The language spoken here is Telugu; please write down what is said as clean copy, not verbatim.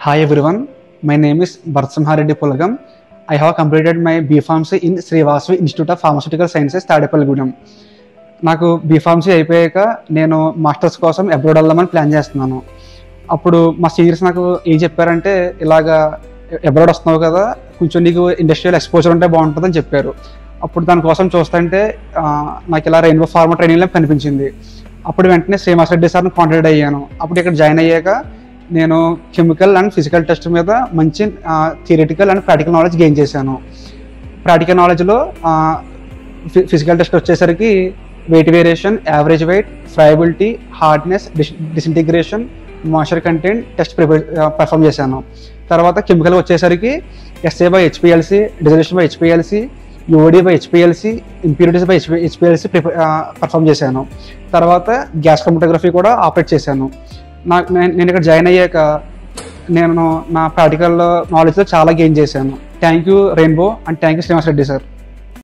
Hi everyone, my name is Bhartsamhareddy Pulagam. I have completed my B.Pharmacy in Sri Vasavi Institute of Pharmaceutical Sciences, Tadepalligudem. నాకు B.Pharmacy అయిపోయాక నేను మాస్టర్స్ కోసం అబ్రాడ్ వెళ్దామని ప్లాన్ చేస్తున్నాను. అప్పుడు మా సీనియర్స్ నాకు ఏం చెప్పారంటే, ఇలాగా అబ్రాడ్ వస్తున్నావు కదా, కొంచెం నీకు ఇండస్ట్రియల్ ఎక్స్పోజర్ ఉంటే బాగుంటుందని చెప్పారు. అప్పుడు దానికోసం చూస్తుంటే నాకు ఇలా రెయిన్బో ఫార్మా ట్రైనింగ్ ల్యాబ్ కనిపించింది. అప్పుడు వెంటనే శ్రీనివాస్ రెడ్డి సార్ని కాంటాక్ట్ అయ్యాను. అప్పుడు ఇక్కడ జాయిన్ అయ్యాక నేను కెమికల్ అండ్ ఫిజికల్ టెస్ట్ మీద మంచి theoretical and practical knowledge gain చేశాను. ప్రాక్టికల్ నాలెడ్జ్లో ఫిజికల్ టెస్ట్ వచ్చేసరికి weight variation, average weight, friability, hardness, disintegration, moisture content test perform చేశాను. తర్వాత కెమికల్ వచ్చేసరికి assay by HPLC, dissolution by HPLC, UOD by HPLC, impurities by HPLC perform చేశాను. తర్వాత గ్యాస్ క్రోమటోగ్రఫీ కూడా ఆపరేట్ చేశాను. నేను ఇక్కడ జాయిన్ అయ్యాక నేను నా ప్రాక్టికల్ నాలెడ్జ్లో చాలా గెయిన్ చేశాను. Thank you rainbow and thank you Srinivas Reddy sir.